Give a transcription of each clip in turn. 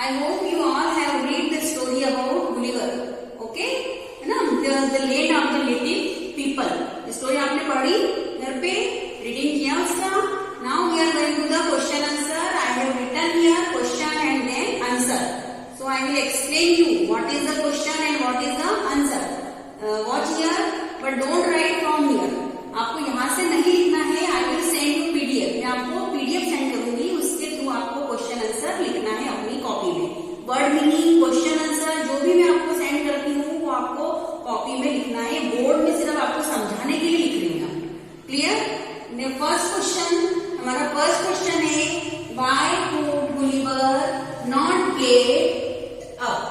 I hope you all have read the story about Gulliver. Okay? है ना? The land of the little people. Story आपने पढ़ी घर पे, रीडिंग किया उसका. Now we are going to the question answer. I have written here question and then answer. So I will explain you what is the question and what is the answer. Watch here, but don't write from here. आपको यहाँ से नहीं लिखना है. I will send you PDF. मैं आपको PDF send करूंगी, उसके थ्रू आपको क्वेश्चन आंसर लिखना है अपनी कॉपी में. वर्ड मीनिंग, क्वेश्चन आंसर जो भी मैं आपको सेंड करती हूँ वो आपको कॉपी में लिखना है. बोर्ड में सिर्फ आपको समझाने के लिए लिख रही हूँ. क्लियर? फर्स्ट क्वेश्चन, हमारा फर्स्ट क्वेश्चन है why could Gulliver not get up.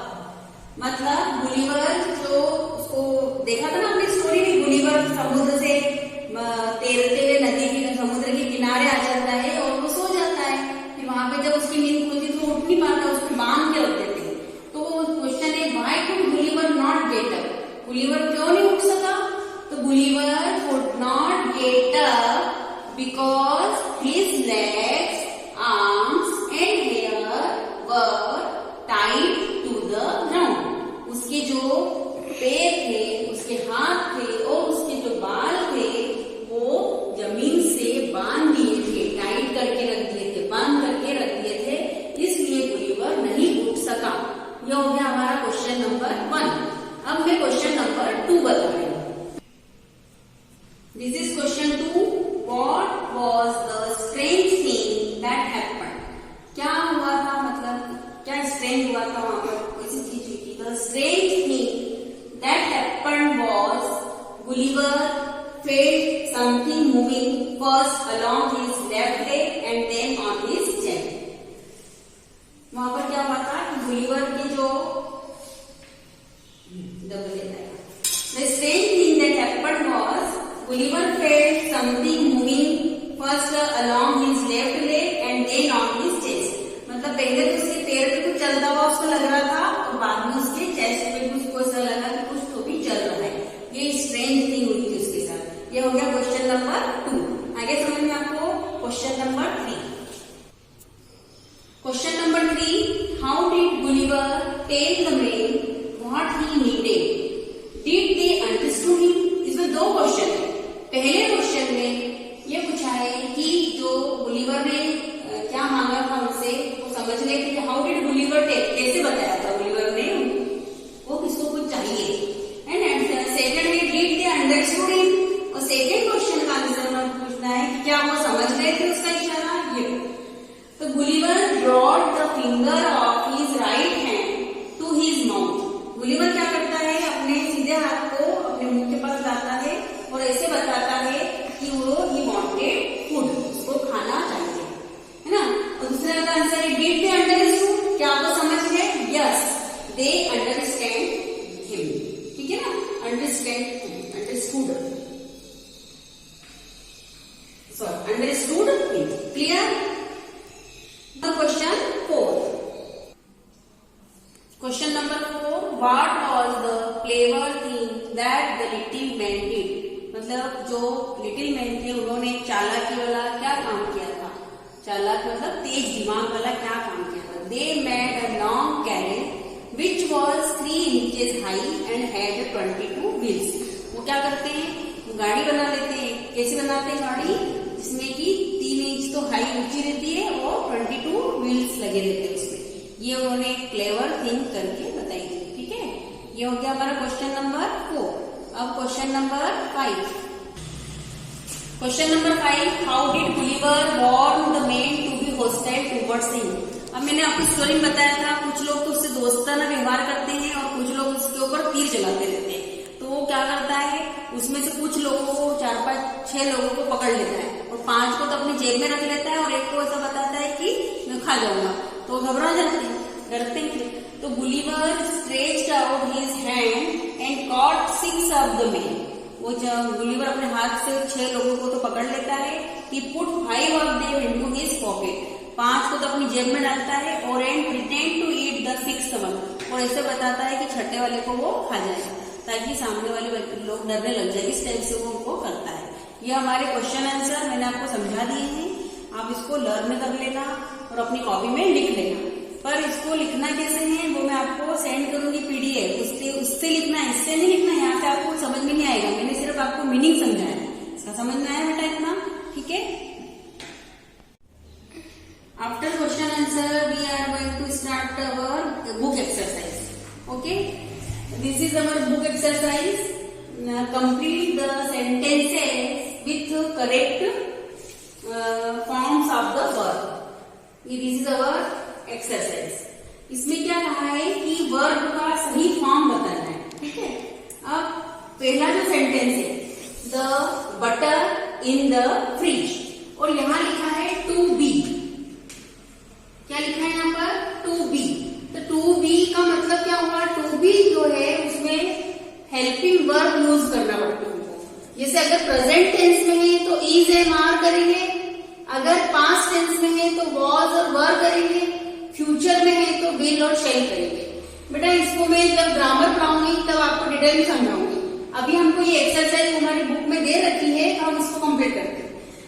मतलब गुलिवर जो उसको देखा था ना हमने स्टोरी में, गुलिवर समुद्र से तैरते हुए नदी के समुद्र के किनारे आ जाता है और वो सो जाता है. फिर वहां पे जब उसकी नींद खुलती तो उठ नहीं पाता, उसको बांध के रख देते हैं. तो क्वेश्चन है why could Gulliver not get up. Gulliver क्यों नहीं उठ सका? तो Gulliver could not get up because his legs, arms and hair were tied to the ground. उसके जो पैर थे, उसके हाथ थे और उसके जो बाल थे वो जमीन से बांध दिए थे, टाइट करके रख दिए थे, बांध करके रख दिए थे. इसलिए गुलिवर नहीं उठ सका. यह हो गया हमारा क्वेश्चन नंबर 1. अब मैं क्वेश्चन नंबर 2 बता रही हूँ. This is question 2. What was the strange thing that happened. क्या हुआ था, मतलब क्या स्ट्रेंज हुआ था वहां पर, ऐसी चीज हुई थी. The strange thing that happened was Gulliver felt something moving first along his left leg and then on his chest. वहां पर क्या हुआ था कि गुलिवर के जो the strange thing that happened was Gulliver felt something moving first along his left leg and then on his chest. मतलब पहले तो उसके पैर पे कुछ चलता हुआ उसको लग रहा था और बाद में उसके चेस्ट पे उसको ऐसा लगा कि कुछ तो भी चल रहा है. ये स्ट्रेंज थिंग हुई थी उसके साथ. ये हो गया क्वेश्चन नंबर 2. आगे समझ में आपको question number 3. Question number 3. How did Gulliver tell the man what he needed. Did they understood him. इसमें 2 क्वेश्चन है. पहले क्वेश्चन में ये पूछा है कि जो गुलिवर ने क्या मांगा था उनसे वो समझ ले कि हाउ डिड गुलिवर टेल, कैसे बताया था गुलिवर ने वो किसको कुछ चाहिए. एंड सेकंड में डिड दे अंडरस्टूड हिम. और सेकंड क्वेश्चन का आंसर में पूछना है कि क्या वो समझ गए थे उसका इशारा. ये तो Gulliver brought the finger of his right hand to his mouth. Gulliver क्या करता है, अपने सीधे हाथ को अपने मुंह के पास लाता है और ऐसे बताता है कि वो ही वांटेड फूड, उसको खाना चाहिए, है ना. और दूसरा का आंसर है डिड दे अंडरस्टूड. क्या आपको समझ गए? Yes, they understand him. ठीक है ना, understood him. Clear? The question 4. Question number 4. What was the clever thing that the little man did. मतलब जो लिटिल मैन थे उन्होंने चालाकी वाला क्या काम किया था. चालाक मतलब तेज दिमाग वाला क्या काम किया था. They made a long carriage which was 3 inches high and had 22 wheels. वो क्या करते हैं, वो गाड़ी बना लेते हैं. कैसे बनाते हैं गाड़ी, जिसमें कि 3 इंच तो हाई ऊंची रहती है और 22 व्हील्स लगे रहते हैं उसमें. ये उन्होंने क्लेवर थिंग करके बताई थी. ठीक है, ये हो गया हमारा क्वेश्चन नंबर 4. अब question number 5. Question number 5. How did Gulliver warn the man to be hostile towards him. अब मैंने आपको स्टोरी में बताया था कुछ लोग तो उससे दोस्ताना व्यवहार करते हैं और कुछ लोग उसके ऊपर तीर चलाते रहते हैं. तो वो क्या करता है, उसमें से कुछ लोगों को 4, 5, 6 लोगों को पकड़ लेता है और 5 को तो अपनी जेब में रख लेता है और एक को ऐसा बताता है कि मैं खा जाऊंगा. तो घबरा जाते हैं, डरते हैं. तो Gulliver stretched out his hand and caught 6 of the man. वो जब गुलिवर अपने हाथ से 6 लोगों को तो पकड़ लेता है. He put 5 of them into his pocket. 5 को तो अपनी जेब में डालता है और and pretend to eat the 6th one. और ऐसे बताता है कि छठे वाले को वो खा जाएगा ताकि सामने वाले लोग डरने लग जाए. इस टाइप से वो उनको करता है. ये हमारे क्वेश्चन आंसर मैंने आपको समझा दिए हैं. आप इसको लर्न कर लेना और अपनी कॉपी में लिख लेना. पर इसको लिखना कैसे है वो मैं आपको सेंड करूंगी पीडीएफ, उससे लिखना है, इससे नहीं लिखना है। यहाँ पे आपको समझ में नहीं आएगा, मैंने सिर्फ आपको मीनिंग समझाया है, इसका समझ में आया बेटा इतना? ठीक है। After question answer we are going to start our book exercise. Okay, this is our book exercise. Complete the sentences with correct forms of the verb. This is our exercise. इसमें क्या कहा है कि वर्ब का सही form बताना है। ठीक है, अब पहला जो सेंटेंस है, the butter in the fridge, और यहां लिखा है टू बी। क्या लिखा है यहाँ पर? To be. तो टू बी का मतलब क्या हुआ? टू बी जो है उसमें हेल्पिंग वर्ब यूज करना पड़ता है हमको। जैसे अगर प्रेजेंट टेंस में है तो इज एम आर करेंगे, अगर पास्ट टेंस में है तो वॉज और वर करेंगे, फ्यूचर में है तो विल और शेल करेंगे। बेटा इसको मैं जब ग्रामर पढ़ाऊंगी तब आपको डिटेल में समझाऊंगी। अभी हमको ये एक्सरसाइज हमारी बुक में दे रखी है तो हम इसको कंप्लीट करते हैं।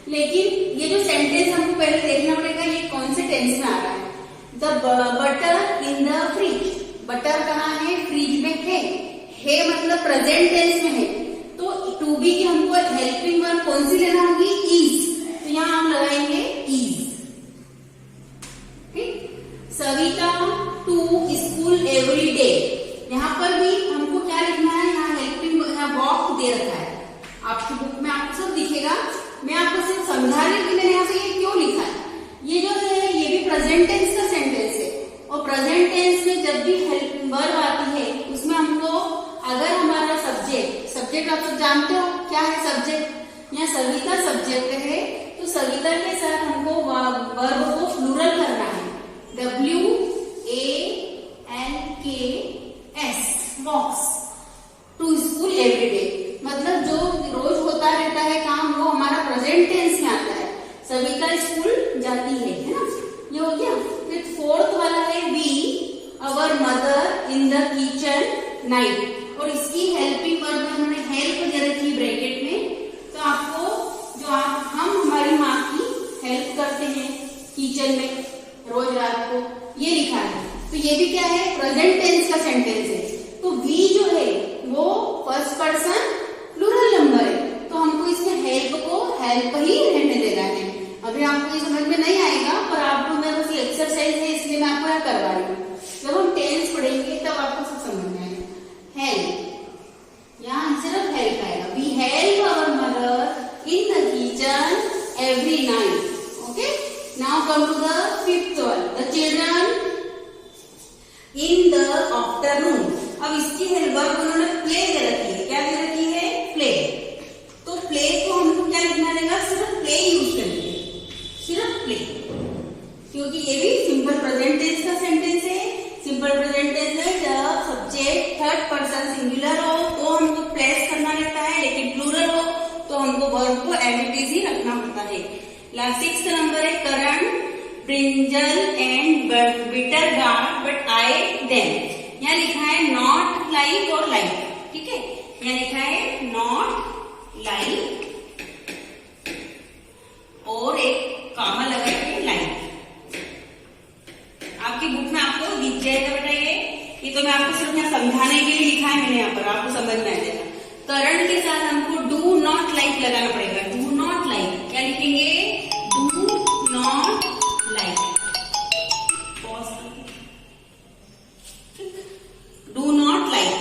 लेकिन ये जो सेंटेंस हमको पहले देखना पड़ेगा ये कौन से टेंस में आ रहा है। The butter in the fridge, butter कहाँ है? फ्रिज में है मतलब प्रेजेंट टेंस में है। तो टू बी की हमको हेल्पिंग वर्ब कौन सी लेना होगी? इज। तो यहाँ हम लगाएंगे इज। ठीक, Savita to school every day, यहाँ पर भी हमको क्या लिखना है? यहाँ हेल्पिंग वॉक दे रखा है आपकी बुक में, आपको सब दिखेगा। मैं आपको सिर्फ समझाने के लिए यहाँ से ये क्यों लिखा है। ये जो है ये भी प्रेजेंट टेंस का सेंटेंस है, और प्रेजेंट टेंस में जब भी हेल्पिंग वर्ब आती है उसमें हमको अगर हमारा सब्जेक्ट आप सब जानते हो क्या है सब्जेक्ट, यहाँ सविता सब्जेक्ट है तो सविता के साथ हमको वर्ब को प्लूरल करना है। WALKS, walks to school every day, मतलब जो रोज होता रहता है काम वो हमारा प्रेजेंट टेंस में आता है। सविता स्कूल जाती है ना, ये हो गया। फिर फोर्थ वाला है we our mother in the kitchen night, और इसकी हेल्पिंग वर्ब में हमने हेल्प दे रखी ब्रैकेट में। तो आपको जो हम हमारी माँ की हेल्प करते हैं किचन में रोज रात को, ये लिखा है। तो ये भी क्या है? प्रेजेंट टेंस का सेंटेंस है। तो वी जो है वो फर्स्ट पर्सन प्लूरल नंबर है, तो हमको इसमें हेल्प को हेल्प ही रहने देना है। अभी आपको ये समझ में नहीं आएगा, पर आपको मेरे बस एक्सरसाइज है इसलिए मैं आपको यहाँ करवा रही हूँ। जब हम टेंस पढ़ेंगे तब आपको सब समझ में आएगा। हेल्प, यहाँ सिर्फ हेल्प आएगा। We help our mother in the kitchen every night. Okay, now come to the fifth one, the children in the afternoon. अब इसकी हेल्प वर्ब उन्होंने प्ले दे रखी है। क्या दे रखी है? प्ले। तो प्ले को हमको क्या लिखना रहेगा? सिर्फ प्ले यूज करेंगे, सिर्फ प्ले, क्योंकि ये भी सिंपल प्रेजेंट टेंस का सेंटेंस है। सिंपल प्रेजेंट टेंस है जब सब्जेक्ट थर्ड पर्सन सिंगुलर हो तो हमको प्लेस करना रहता है, लेकिन प्लूरल हो तो हमको वर्ब को एज इट इज ही रखना होता है। लास्ट 6 नंबर है करण brinjal and bitter gourd but I them. यहाँ लिखा है नॉट लाइक और लाइक। ठीक है, यहाँ लिखा है नॉट लाइक और एक कामा लगा के लाइक। आपकी बुक में आपको दिख जाएगा बेटा ये तो मैं आपको सिर्फ यहाँ समझाने के लिए लिखा है मैंने, यहाँ पर आपको समझ में आ जाएगा। करण के साथ हमको डू नॉट लाइक लगाना पड़ेगा। डू नॉट लाइक क्या लिखेंगे? Do not like. Do not like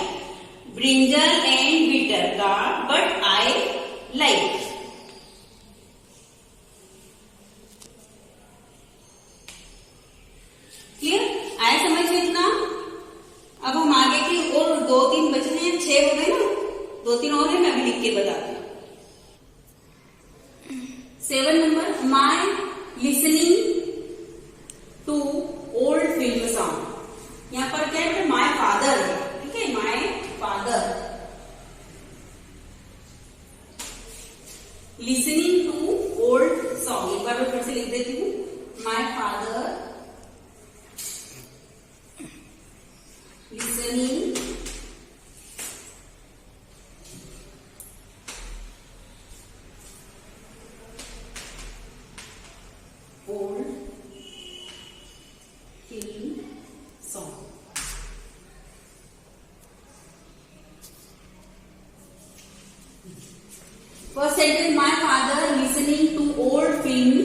brinjal and bitter gourd but I like. Clear? आया समझ में इतना? अब हम आगे की और 2-3 बचे हैं, 6 हो गए ना, 2-3 और है, मैं अभी लिख के बताती हूँ। 7 नंबर, my listening to old film song. यहाँ पर क्या है? माई फादर है। ठीक है, my father listening to old song. एक बार मैं फिर से लिख देती हूँ, my father listening first sentence, my father listening to old film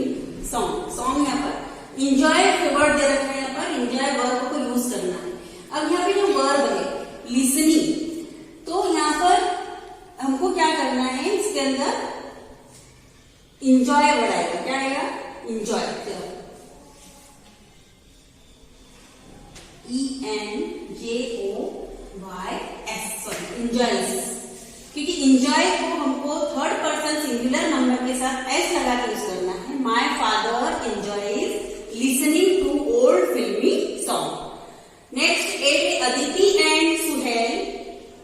song. Song यहाँ पर इंजॉय वर्ड दे रखा है, यहाँ पर इंजॉय वर्ब को यूज करना है। अब यहाँ पे जो वर्ब है लिसनिंग, तो यहाँ पर हमको क्या करना है, इसके अंदर इंजॉय वर्ड आएगा। क्या आएगा? इंजॉय। ENJOYS, सॉरी इंजॉयस, क्योंकि इंजॉय को हमको थर्ड पर्सन सिंगुलर नंबर के साथ एस लगा के यूज करना है। My father enjoys listening to old filmy song. Next a Aditi and Suhail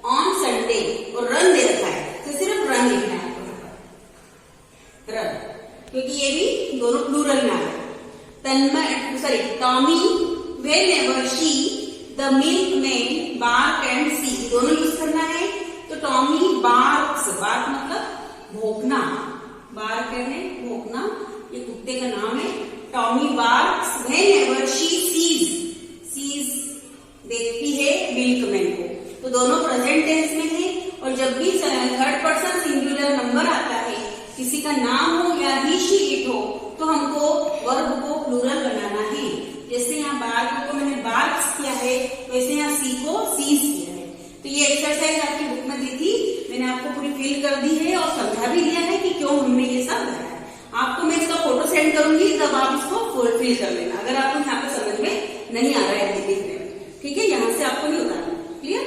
on Sunday, और रन दे रखा है, तो सिर्फ रन लिखना है, रन, क्योंकि ये भी दोनों प्लूरल में आ गए। Tanmay sorry Tommy whenever she the milkman bark and see, दोनों यूज करना है। तो टॉमी बार्क्स, बार्क मतलब भौंकना, बार्क है भौंकना, ये कुत्ते का नाम है। Tommy barks whenever she sees, sees देखती है मिल्कमैन को, तो दोनों प्रेजेंट टेंस में है। और जब भी थर्ड पर्सन सिंगुलर नंबर आता है, किसी का नाम हो या ही शी इट हो, तो हमको वर्ब को प्लूरल बनाना है। जैसे यहाँ बार्क को मैंने बार्क्स किया है, वैसे यहाँ सी को सीज किया है। तो ये एक्सरसाइज आपकी बुक में दी थी, मैंने आपको पूरी फिल कर दी है और समझा भी दिया है कि क्यों हमने ये सब बनाया है। आपको मैं इसका फोटो सेंड करूंगी, तब आप इसको फुलफिल कर लेना, अगर आपको यहाँ पे समझ में नहीं आ रहा है देखने में। ठीक है, यहाँ से आपको नहीं उतारना। क्लियर?